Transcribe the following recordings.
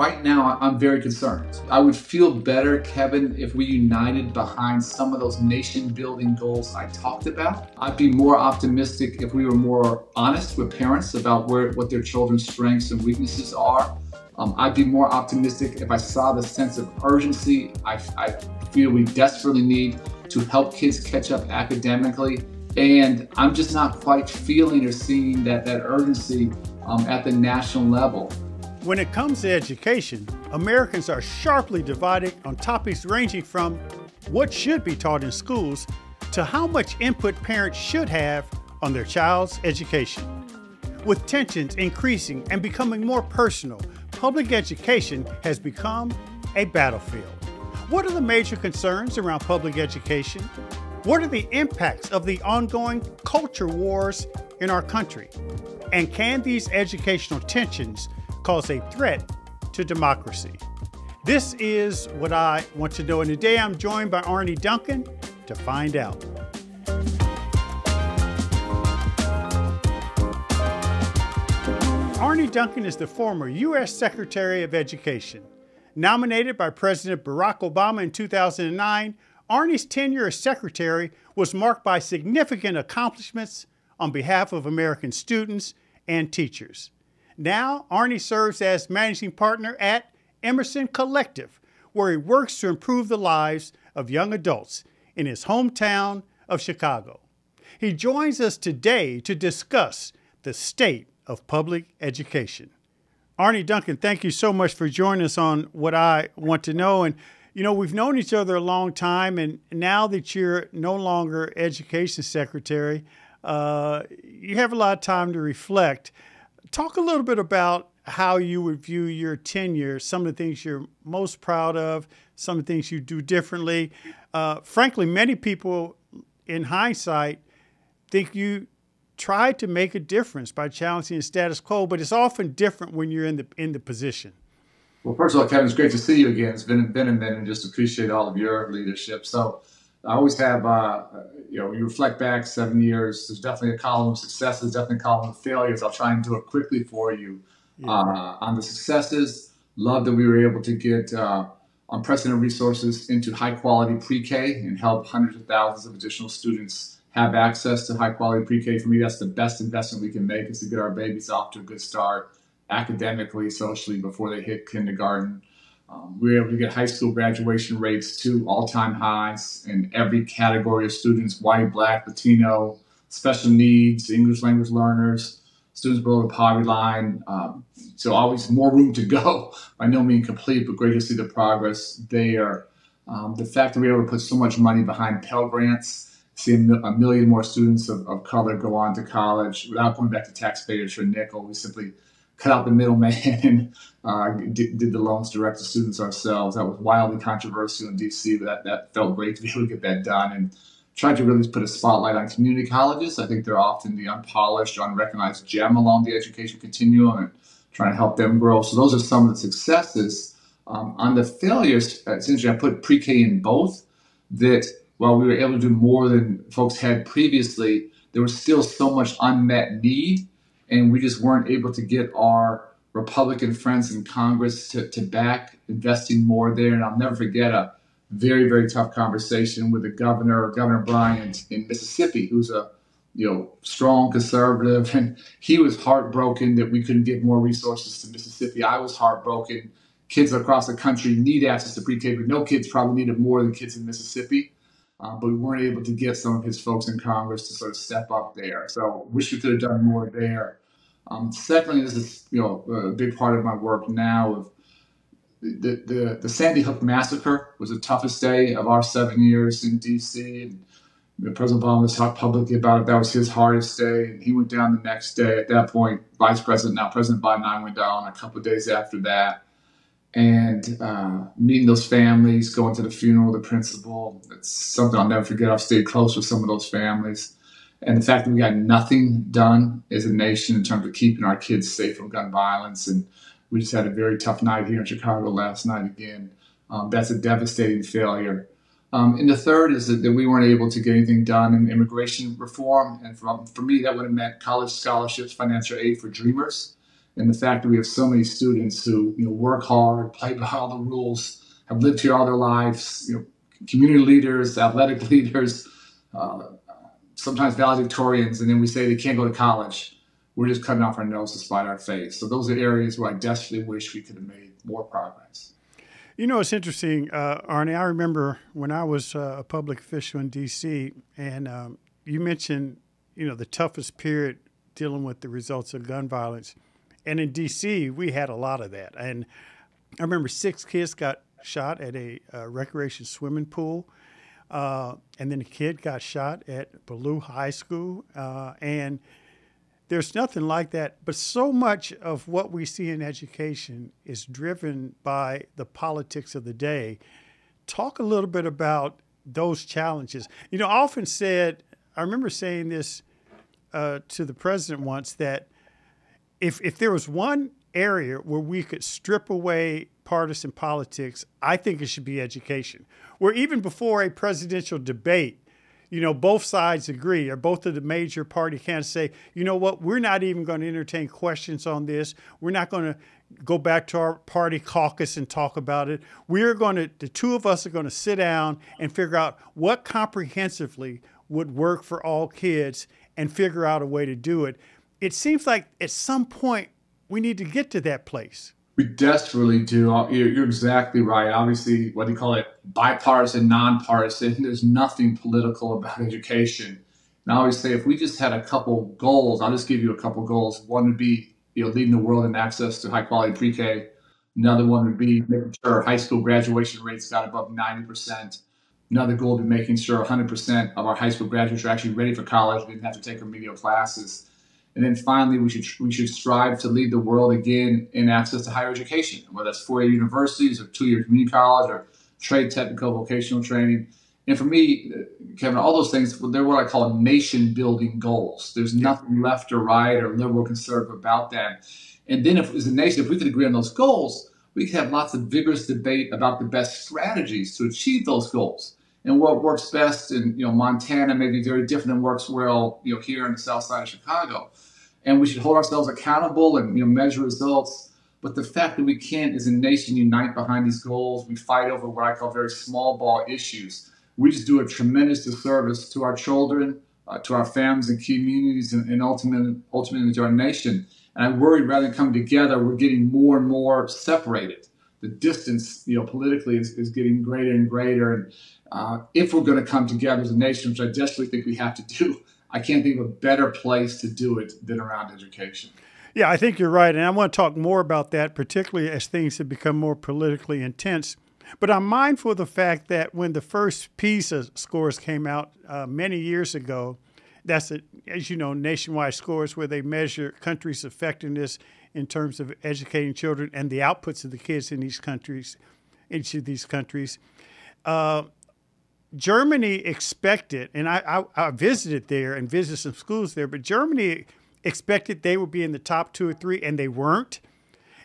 Right now, I'm very concerned. I would feel better, Kevin, if we united behind some of those nation-building goals I talked about. I'd be more optimistic if we were more honest with parents about what their children's strengths and weaknesses are. I'd be more optimistic if I saw the sense of urgency I feel we desperately need to help kids catch up academically. And I'm just not quite feeling or seeing that urgency at the national level. When it comes to education, Americans are sharply divided on topics ranging from what should be taught in schools to how much input parents should have on their child's education. With tensions increasing and becoming more personal, public education has become a battlefield. What are the major concerns around public education? What are the impacts of the ongoing culture wars in our country? And can these educational tensions cause a threat to democracy? This is what I want to know, and today I'm joined by Arne Duncan to find out. Arne Duncan is the former U.S. Secretary of Education. Nominated by President Barack Obama in 2009, Arne's tenure as Secretary was marked by significant accomplishments on behalf of American students and teachers. Now, Arne serves as managing partner at Emerson Collective, where he works to improve the lives of young adults in his hometown of Chicago. He joins us today to discuss the state of public education. Arne Duncan, thank you so much for joining us on What I Want to Know. And, you know, we've known each other a long time, and now that you're no longer Education Secretary, you have a lot of time to reflect. Talk a little bit about how you would view your tenure, some of the things you're most proud of, some of the things you do differently. Frankly, many people in hindsight think you tried to make a difference by challenging the status quo, but it's often different when you're in the position. Well, first of all, Kevin, it's great to see you again. It's been a minute, and just appreciate all of your leadership. So I always have, you reflect back 7 years, there's definitely a column of successes, definitely a column of failures. I'll try and do it quickly for you. Yeah. On the successes, love that we were able to get unprecedented resources into high-quality pre-K and help hundreds of thousands of additional students have access to high-quality pre-K. For me, that's the best investment we can make, is to get our babies off to a good start academically, socially, before they hit kindergarten. We were able to get high school graduation rates to all-time highs in every category of students: white, black, Latino, special needs, English language learners, students below the poverty line. So always more room to go. By no means complete, but great to see the progress there. The fact that we were able to put so much money behind Pell Grants, seeing a million more students of color go on to college without going back to taxpayers for a nickel. We simply cut out the middleman and did the loans direct to students ourselves. That was wildly controversial in D.C., but that felt great to be able to get that done. And tried to really put a spotlight on community colleges. I think they're often the unpolished, unrecognized gem along the education continuum, and trying to help them grow. So those are some of the successes. On the failures, essentially I put pre-K in both, that while we were able to do more than folks had previously, there was still so much unmet need, and we just weren't able to get our Republican friends in Congress to back investing more there. And I'll never forget a very, very tough conversation with Governor Bryant in Mississippi, who's a strong conservative, and he was heartbroken that we couldn't give more resources to Mississippi. I was heartbroken. Kids across the country need access to pre-K, but no kids probably needed more than kids in Mississippi. But we weren't able to get some of his folks in Congress to sort of step up there. So wish we could have done more there. Secondly, this is a big part of my work now. Of the Sandy Hook massacre was the toughest day of our 7 years in D.C. And President Obama talked publicly about it. That was his hardest day, and he went down the next day. At that point, President Biden and I went down a couple of days after that. And meeting those families, going to the funeral of the principal, it's something I'll never forget. I've stayed close with some of those families. And the fact that we got nothing done as a nation in terms of keeping our kids safe from gun violence. And we just had a very tough night here in Chicago last night again. That's a devastating failure. And the third is that we weren't able to get anything done in immigration reform. And for me, that would have meant college scholarships, financial aid for dreamers. And the fact that we have so many students who, work hard, play by all the rules, have lived here all their lives, community leaders, athletic leaders, uh, sometimes valedictorians, and then we say they can't go to college. We're just cutting off our nose to spite our face. So those are areas where I desperately wish we could have made more progress. It's interesting, Arne. I remember when I was a public official in D.C., and you mentioned, the toughest period dealing with the results of gun violence. And in D.C., we had a lot of that. And I remember 6 kids got shot at a recreation swimming pool. And then a kid got shot at Ballou High School. And there's nothing like that. But so much of what we see in education is driven by the politics of the day. Talk a little bit about those challenges. I often said, I remember saying this to the president once, that if there was one area where we could strip away partisan politics, I think it should be education. Where even before a presidential debate, both sides agree, or both of the major party candidates say, you know what, we're not even going to entertain questions on this. We're not going to go back to our party caucus and talk about it. The two of us are going to sit down and figure out what comprehensively would work for all kids and figure out a way to do it. It seems like at some point we need to get to that place. We desperately do. You're exactly right. Obviously, what do you call it? Bipartisan, nonpartisan. There's nothing political about education. And I always say, if we just had a couple goals, I'll just give you a couple goals. One would be, leading the world in access to high quality pre-K. Another one would be making sure high school graduation rates got above 90%. Another goal would be making sure 100% of our high school graduates are actually ready for college. We didn't have to take remedial classes. And then finally, we should strive to lead the world again in access to higher education, whether that's 4-year universities or 2-year community college or trade, technical, vocational training. And for me, Kevin, all those things, they're what I call nation-building goals. There's nothing left or right or liberal or conservative about that. And then as a nation, if we could agree on those goals, we could have lots of vigorous debate about the best strategies to achieve those goals. And what works best in Montana may be very different than works well here in the south side of Chicago. And we should hold ourselves accountable and measure results. But the fact that we can't, as a nation, unite behind these goals, we fight over what I call very small ball issues. We just do a tremendous disservice to our children, to our families and communities, and ultimately to our nation. And I worry, rather than coming together, we're getting more and more separated. The distance, politically, is getting greater and greater. And if we're going to come together as a nation, which I desperately think we have to do, I can't think of a better place to do it than around education. Yeah, I think you're right. And I want to talk more about that, particularly as things have become more politically intense. But I'm mindful of the fact that when the first PISA scores came out many years ago, that's, as you know, nationwide scores where they measure countries' effectiveness in terms of educating children and the outputs of the kids in each of these countries. Germany expected, and I visited there and visited some schools there, but Germany expected they would be in the top 2 or 3, and they weren't.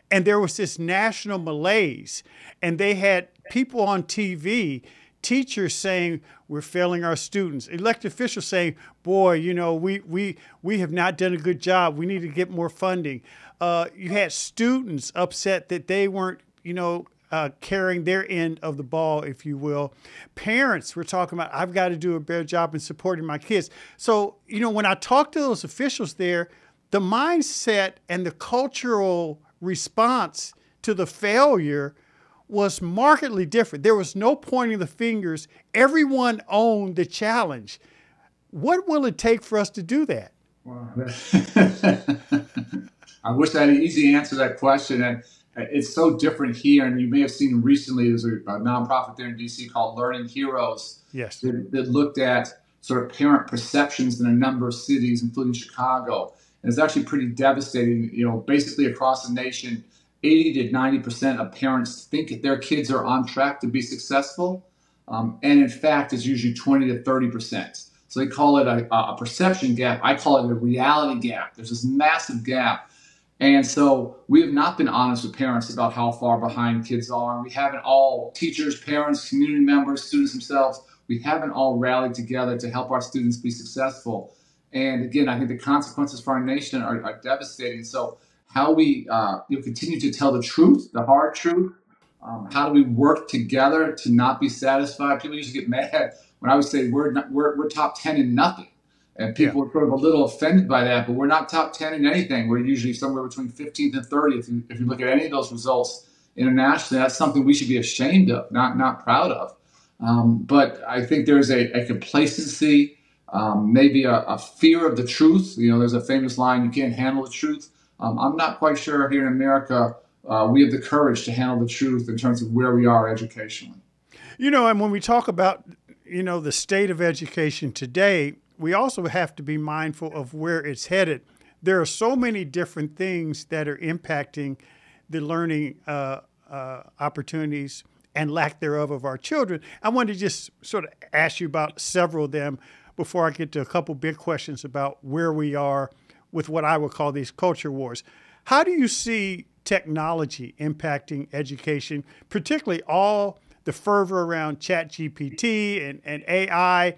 And there was this national malaise, and they had people on TV, teachers saying, we're failing our students, elected officials saying, boy, we have not done a good job. We need to get more funding. You had students upset that they weren't, carrying their end of the ball, if you will. Parents were talking about, I've got to do a better job in supporting my kids. So, when I talked to those officials there, the mindset and the cultural response to the failure was markedly different. There was no pointing the fingers. Everyone owned the challenge. What will it take for us to do that? Wow. I wish I had an easy answer to that question. And it's so different here. And you may have seen recently, there's a nonprofit there in DC called Learning Heroes. Yes. That looked at sort of parent perceptions in a number of cities, including Chicago. And it's actually pretty devastating. Basically across the nation, 80 to 90% of parents think their kids are on track to be successful. And in fact, it's usually 20 to 30%. So they call it a perception gap. I call it a reality gap. There's this massive gap. And so we have not been honest with parents about how far behind kids are. And we haven't all, teachers, parents, community members, students themselves, we haven't all rallied together to help our students be successful. And again, I think the consequences for our nation are devastating. So how we continue to tell the truth, the hard truth. How do we work together to not be satisfied? People used to get mad when I would say we're top 10 in nothing. And people were sort of a little offended by that, but we're not top 10 in anything. We're usually somewhere between 15th and 30th. If you look at any of those results internationally, that's something we should be ashamed of, not proud of. But I think there's a complacency, maybe a fear of the truth. There's a famous line, you can't handle the truth. I'm not quite sure here in America we have the courage to handle the truth in terms of where we are educationally. And when we talk about, the state of education today, we also have to be mindful of where it's headed. There are so many different things that are impacting the learning opportunities and lack thereof of our children. I wanted to just sort of ask you about several of them before I get to a couple big questions about where we are with what I would call these culture wars. How do you see technology impacting education, particularly all the fervor around ChatGPT and AI,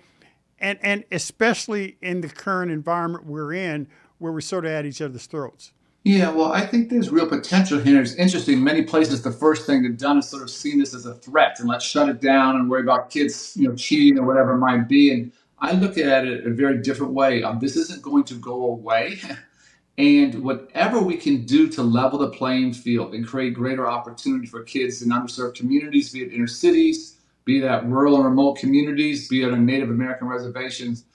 and especially in the current environment we're in, where we're sort of at each other's throats? Yeah, well, I think there's real potential here. It's interesting. Many places, the first thing they've done is sort of seen this as a threat and let's shut it down and worry about kids, cheating or whatever it might be. And I look at it a very different way. This isn't going to go away. And whatever we can do to level the playing field and create greater opportunity for kids in underserved communities, be it inner cities, be it at rural and remote communities, be it on Native American reservations.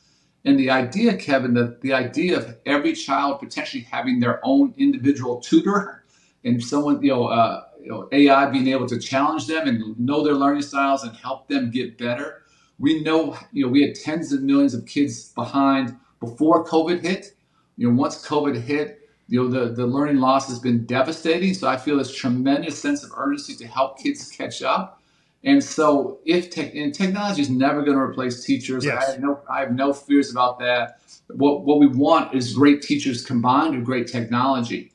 And the idea, Kevin, the idea of every child potentially having their own individual tutor and someone, AI being able to challenge them and know their learning styles and help them get better. We know, we had tens of millions of kids behind before COVID hit. Once COVID hit, the learning loss has been devastating. So I feel this tremendous sense of urgency to help kids catch up. And so technology is never going to replace teachers. Yes. I have no fears about that. What we want is great teachers combined with great technology.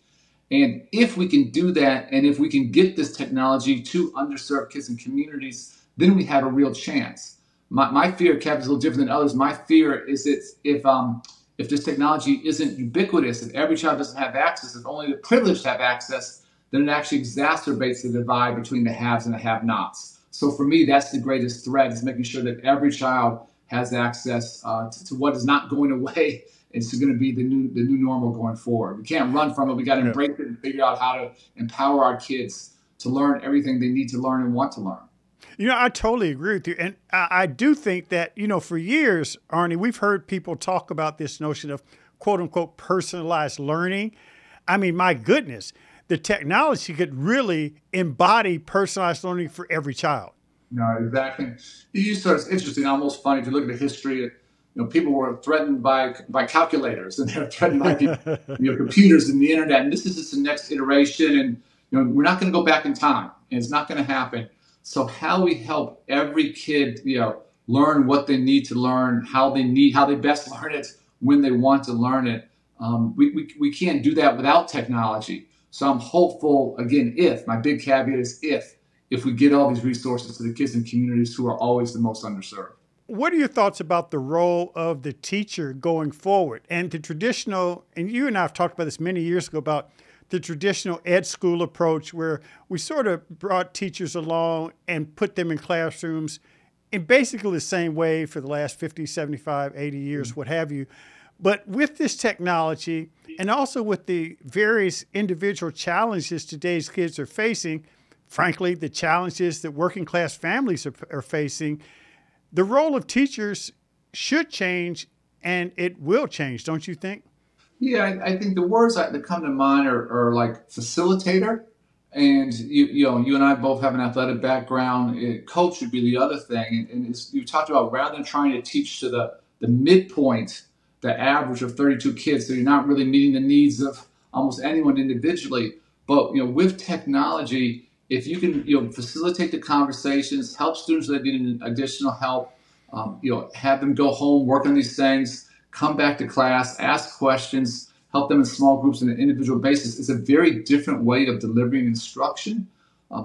And if we can do that, and if we can get this technology to underserved kids and communities, then we have a real chance. My fear, Kevin, is a little different than others. My fear is if this technology isn't ubiquitous, if every child doesn't have access, if only the privileged have access, then it actually exacerbates the divide between the haves and the have-nots. So for me, that's the greatest threat, is making sure that every child has access to what is not going away. It's going to be the new normal going forward. We can't run from it. We got to embrace it and figure out how to empower our kids to learn everything they need to learn and want to learn. I totally agree with you. And I do think that, for years, Arne, we've heard people talk about this notion of quote unquote personalized learning. I mean, my goodness, the technology could really embody personalized learning for every child. No, exactly. It's interesting, almost funny, if you look at the history, people were threatened by calculators, and they're threatened by computers and the internet. And this is just the next iteration. And we're not going to go back in time, and it's not going to happen. So how we help every kid, learn what they need to learn, how they best learn it, when they want to learn it. We can't do that without technology. So I'm hopeful, again, my big caveat is if we get all these resources to the kids and communities who are always the most underserved. What are your thoughts about the role of the teacher going forward and the traditional, and you and I have talked about this many years ago, about the traditional ed school approach where we sort of brought teachers along and put them in classrooms in basically the same way for the last 50, 75, 80 years, what have you. But with this technology and also with the various individual challenges today's kids are facing, frankly, the challenges that working class families are facing, the role of teachers should change, and it will change, don't you think? Yeah, I think the words that come to mind are like facilitator, and you and I both have an athletic background. Coach would be the other thing, and you talked about rather than trying to teach to the midpoint, the average of 32 kids, so you're not really meeting the needs of almost anyone individually. But with technology, if you can facilitate the conversations, help students that need additional help, have them go home, work on these things, come back to class, ask questions, help them in small groups on an individual basis. It's a very different way of delivering instruction.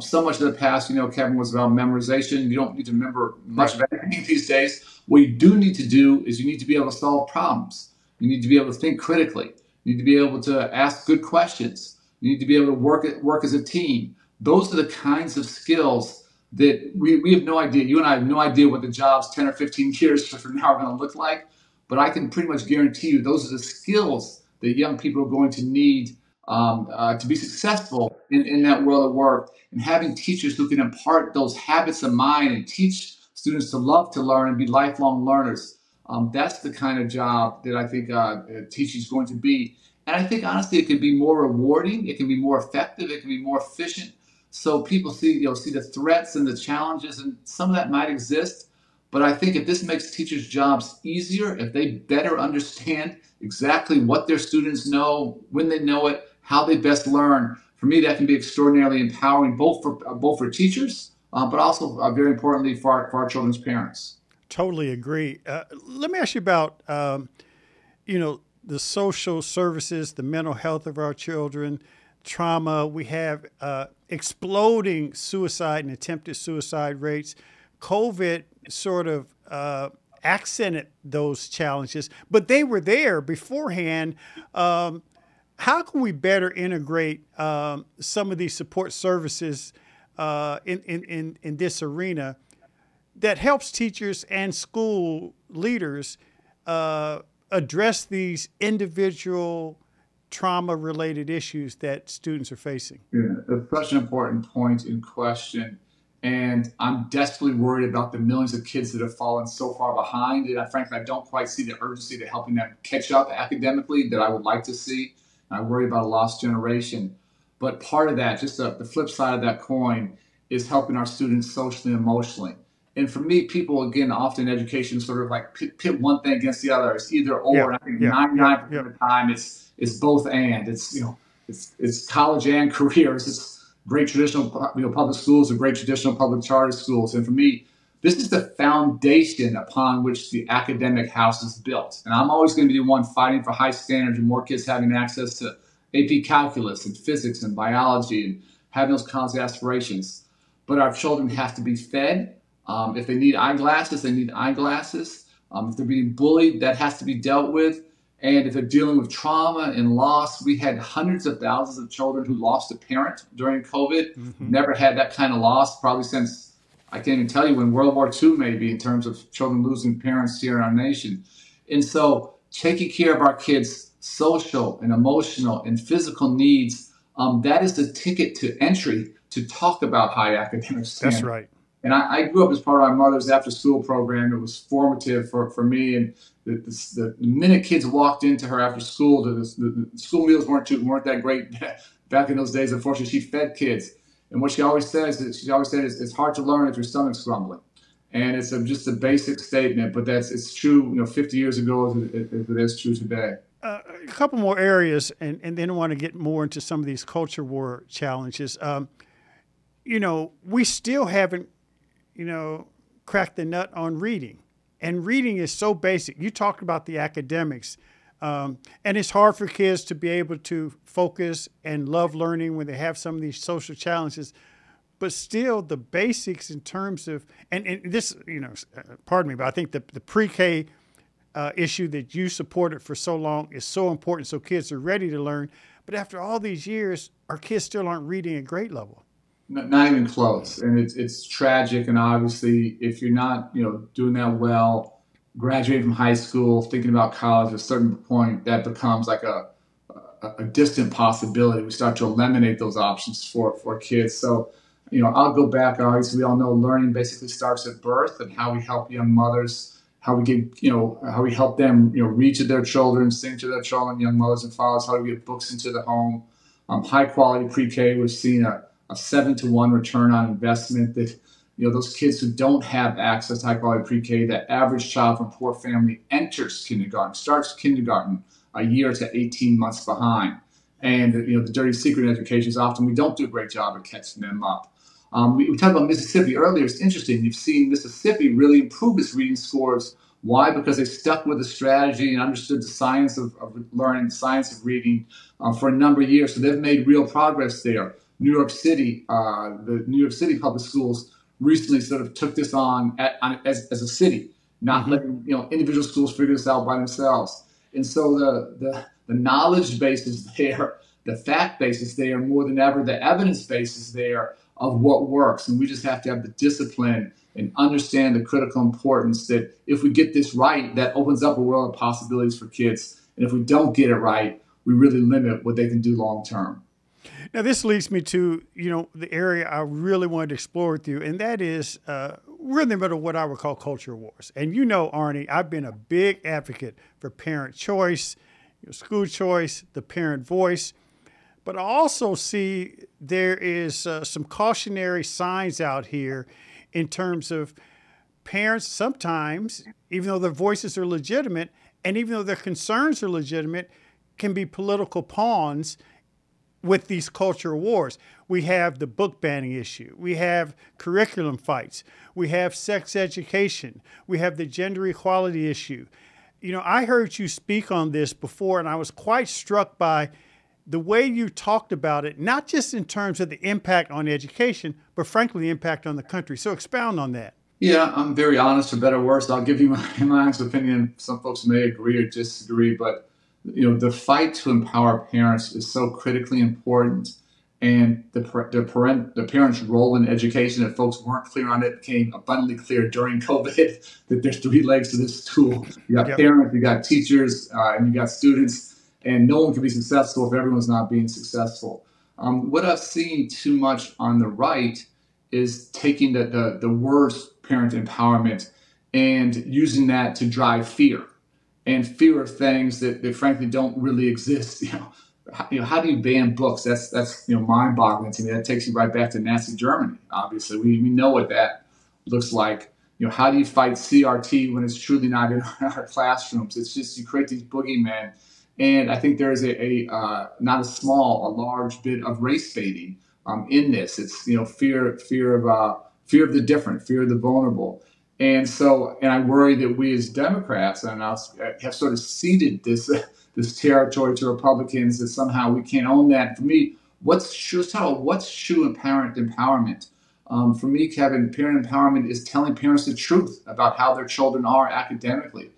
So much of the past, Kevin, was about memorization. You don't need to remember much of anything these days. What you do need to do is you need to be able to solve problems. You need to be able to think critically. You need to be able to ask good questions. You need to be able to work as a team. Those are the kinds of skills that we have no idea. You and I have no idea what the jobs 10 or 15 years from now are going to look like. But I can pretty much guarantee you those are the skills that young people are going to need to be successful in that world of work. And having teachers who can impart those habits of mind and teach students to love to learn and be lifelong learners. That's the kind of job that I think teaching is going to be. And I think honestly, it can be more rewarding. It can be more effective. It can be more efficient. So people see the threats and the challenges, and some of that might exist. But I think if this makes teachers' jobs easier, if they better understand exactly what their students know, when they know it, how they best learn, for me, that can be extraordinarily empowering, both for teachers, but also very importantly for our children's parents. Totally agree. Let me ask you about, the social services, the mental health of our children, trauma. We have exploding suicide and attempted suicide rates. COVID sort of accented those challenges, but they were there beforehand. How can we better integrate some of these support services in this arena that helps teachers and school leaders address these individual trauma-related issues that students are facing? Yeah, that's such an important point in question. And I'm desperately worried about the millions of kids that have fallen so far behind. And frankly, I don't quite see the urgency to helping them catch up academically that I would like to see. I worry about a lost generation. But part of that, just the flip side of that coin, is helping our students socially and emotionally. And for me, people, again, often in education sort of like pit one thing against the other. It's either or. Yeah, And I think yeah, 99% yeah. of the time, it's both and. It's college and careers. It's great traditional public schools and great traditional public charter schools. And for me, this is the foundation upon which the academic house is built. And I'm always going to be the one fighting for high standards and more kids having access to AP calculus and physics and biology and having those college aspirations. But our children have to be fed. If they need eyeglasses, they need eyeglasses. If they're being bullied, that has to be dealt with. And if they're dealing with trauma and loss, we had hundreds of thousands of children who lost a parent during COVID. Mm-hmm. Never had that kind of loss, probably since, I can't even tell you when, World War II maybe, in terms of children losing parents here in our nation. And so taking care of our kids' social and emotional and physical needs, that is the ticket to entry to talk about high academic standards. That's right. And I grew up as part of my mother's after-school program. It was formative for me. And the minute kids walked into her after school, the school meals weren't that great back in those days. Unfortunately, she fed kids. And what she always said is it's hard to learn if your stomach's grumbling. And it's just a basic statement, but it's true 50 years ago as it is true today. A couple more areas, and then I want to get more into some of these culture war challenges. We still haven't crack the nut on reading. And reading is so basic. You talked about the academics. And it's hard for kids to be able to focus and love learning when they have some of these social challenges. But still, the basics in terms of, and this, pardon me, but I think the pre-K issue that you supported for so long is so important so kids are ready to learn. But after all these years, our kids still aren't reading at grade level. Not even close. And it's tragic. And obviously, if you're not, doing that well, graduating from high school, thinking about college, at a certain point, that becomes like a distant possibility. We start to eliminate those options for kids. So, I'll go back. Obviously, we all know learning basically starts at birth, and how we help young mothers, how we get, how we help them, read to their children, sing to their children, young mothers and fathers, how do we get books into the home. High quality pre-K, we've seen a 7-to-1 return on investment that, those kids who don't have access to high quality pre-K, that average child from poor family enters kindergarten, starts kindergarten a year to 18 months behind. And, the dirty secret in education is often we don't do a great job of catching them up. We talked about Mississippi earlier. It's interesting. You've seen Mississippi really improve its reading scores. Why? Because they stuck with the strategy and understood the science of learning, the science of reading for a number of years. So they've made real progress there. New York City, the New York City public schools recently sort of took this on as a city, not letting individual schools figure this out by themselves. And so the knowledge base is there. The fact base is there more than ever. The evidence base is there of what works. And we just have to have the discipline and understand the critical importance that if we get this right, that opens up a world of possibilities for kids. And if we don't get it right, we really limit what they can do long term. Now, this leads me to, the area I really wanted to explore with you, and that is we're in the middle of what I would call culture wars. And Arne, I've been a big advocate for parent choice, school choice, the parent voice. But I also see there is some cautionary signs out here in terms of parents sometimes, even though their voices are legitimate, and even though their concerns are legitimate, can be political pawns with these culture wars. We have the book banning issue. We have curriculum fights. We have sex education. We have the gender equality issue. I heard you speak on this before, and I was quite struck by the way you talked about it, not just in terms of the impact on education, but frankly, the impact on the country. So expound on that. Yeah, I'm very honest, for better or worse. I'll give you my honest opinion. Some folks may agree or disagree, but the fight to empower parents is so critically important, and the parents' role in education, if folks weren't clear on it, became abundantly clear during COVID. That there's three legs to this stool. You got parents, you got teachers, and you got students, and no one can be successful if everyone's not being successful. What I've seen too much on the right is taking the worst parent empowerment and using that to drive fear. And fear of things that frankly don't really exist. How do you ban books? That's mind-boggling to me. That takes you right back to Nazi Germany. Obviously, we know what that looks like. How do you fight CRT when it's truly not in our classrooms? It's just you create these boogeymen, and I think there is a not a small, a large bit of race baiting in this. It's fear of the different, fear of the vulnerable. And I worry that we as Democrats have sort of ceded this territory to Republicans, that somehow we can't own that. For me, what's true parent empowerment? For me, Kevin, parent empowerment is telling parents the truth about how their children are academically.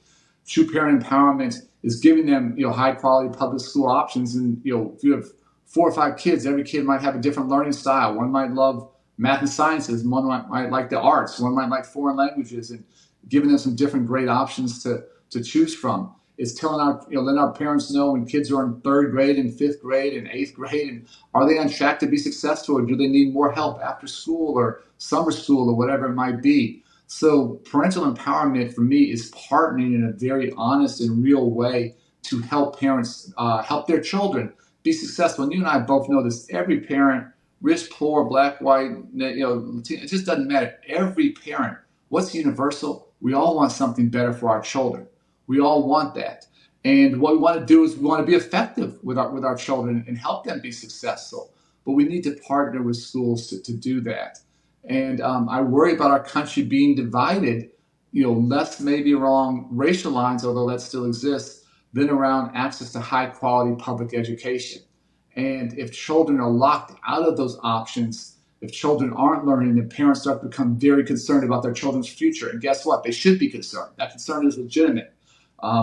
True parent empowerment is giving them high quality public school options. And if you have 4 or 5 kids, every kid might have a different learning style. One might love math and sciences, one might like the arts, one might like foreign languages, and giving them some different great options to choose from. It's letting our parents know when kids are in 3rd grade and 5th grade and 8th grade, and are they on track to be successful, or do they need more help after school or summer school or whatever it might be. So parental empowerment for me is partnering in a very honest and real way to help parents help their children be successful. And you and I both know this. Every parent, rich, poor, black, white, it just doesn't matter. Every parent, what's universal? We all want something better for our children. We all want that. And what we want to do is we want to be effective with our children and help them be successful. But we need to partner with schools to do that. And I worry about our country being divided, less maybe along racial lines, although that still exists, than around access to high quality public education. And if children are locked out of those options, if children aren't learning, then parents start to become very concerned about their children's future. And guess what? They should be concerned. That concern is legitimate.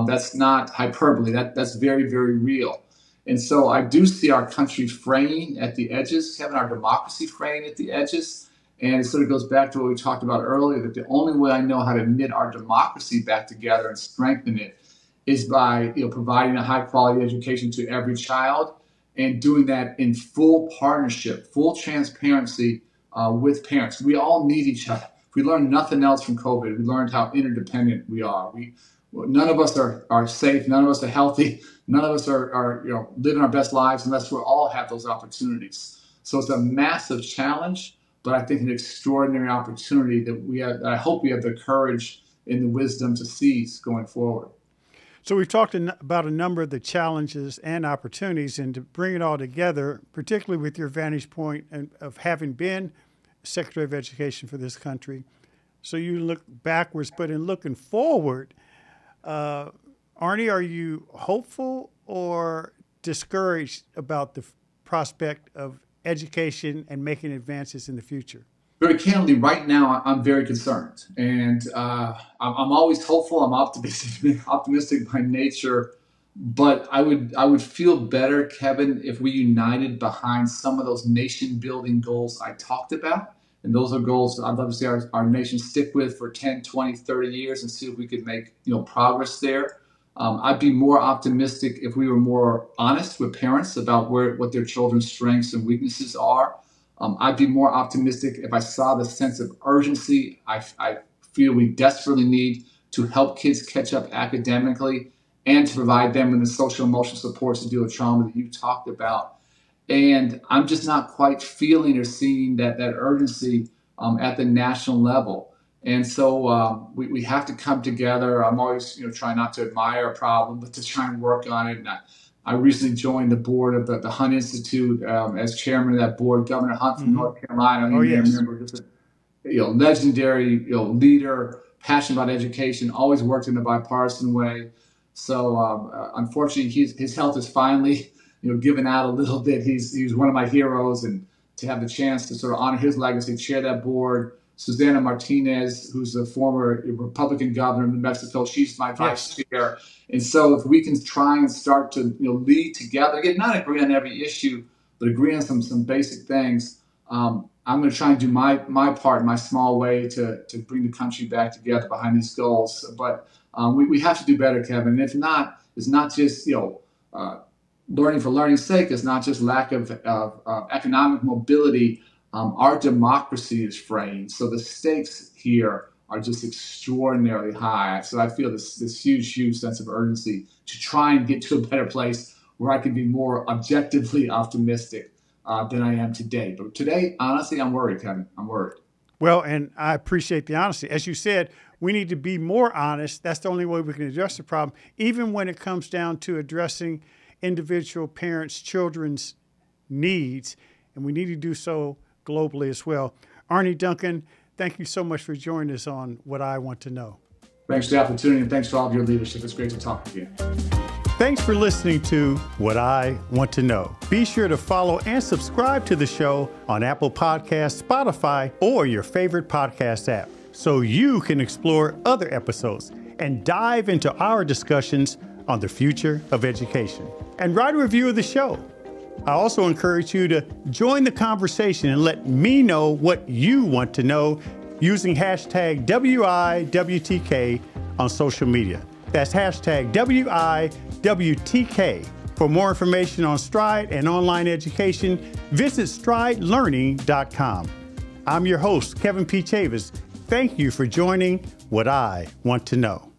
That's not hyperbole. That's very, very real. And so I do see our country fraying at the edges, having our democracy fraying at the edges. And it sort of goes back to what we talked about earlier, that the only way I know how to knit our democracy back together and strengthen it is by providing a high quality education to every child, and doing that in full partnership, full transparency with parents. We all need each other. If we learned nothing else from COVID, we learned how interdependent we are. None of us are safe. None of us are healthy. None of us are living our best lives unless we all have those opportunities. So it's a massive challenge, but I think an extraordinary opportunity that I hope we have the courage and the wisdom to seize going forward. So we've talked about a number of the challenges and opportunities, and to bring it all together, particularly with your vantage point of having been Secretary of Education for this country. So you look backwards, but in looking forward, Arne, are you hopeful or discouraged about the prospect of education and making advances in the future? Very candidly, right now, I'm very concerned. And I'm always hopeful. I'm optimistic by nature. But I would feel better, Kevin, if we united behind some of those nation building goals I talked about. And those are goals I'd love to see our nation stick with for 10, 20, 30 years and see if we could make progress there. I'd be more optimistic if we were more honest with parents about what their children's strengths and weaknesses are. I'd be more optimistic if I saw the sense of urgency I feel we desperately need to help kids catch up academically and to provide them with the social emotional supports to deal with trauma that you talked about. And I'm just not quite feeling or seeing that urgency at the national level. And so we have to come together. I'm always trying not to admire a problem, but to try and work on it. And I recently joined the board of the Hunt Institute as chairman of that board. Governor Hunt from North Carolina, you may remember, just a legendary leader, passionate about education, always worked in a bipartisan way. So unfortunately, his health is finally given out a little bit. He's one of my heroes, and to have the chance to sort of honor his legacy, chair that board. Susanna Martinez, who's a former Republican governor of New Mexico, she's my vice chair. And so if we can try and start to lead together, again, not agree on every issue, but agree on some basic things, I'm going to try and do my part, my small way to bring the country back together behind these goals. But we have to do better, Kevin. And if not, it's not just learning for learning's sake. It's not just lack of economic mobility. Our democracy is fraying, so the stakes here are just extraordinarily high. So I feel this huge sense of urgency to try and get to a better place where I can be more objectively optimistic than I am today. But today, honestly, I'm worried, Kevin. I'm worried. Well, and I appreciate the honesty. As you said, we need to be more honest. That's the only way we can address the problem, even when it comes down to addressing individual parents' children's needs. And we need to do so globally as well. Arne Duncan, thank you so much for joining us on What I Want to Know. Thanks for the opportunity, and thanks for all of your leadership. It's great to talk with you. Thanks for listening to What I Want to Know. Be sure to follow and subscribe to the show on Apple Podcasts, Spotify, or your favorite podcast app so you can explore other episodes and dive into our discussions on the future of education. And write a review of the show. I also encourage you to join the conversation and let me know what you want to know using hashtag WIWTK on social media. That's hashtag WIWTK. For more information on Stride and online education, visit stridelearning.com. I'm your host, Kevin P. Chavous. Thank you for joining What I Want to Know.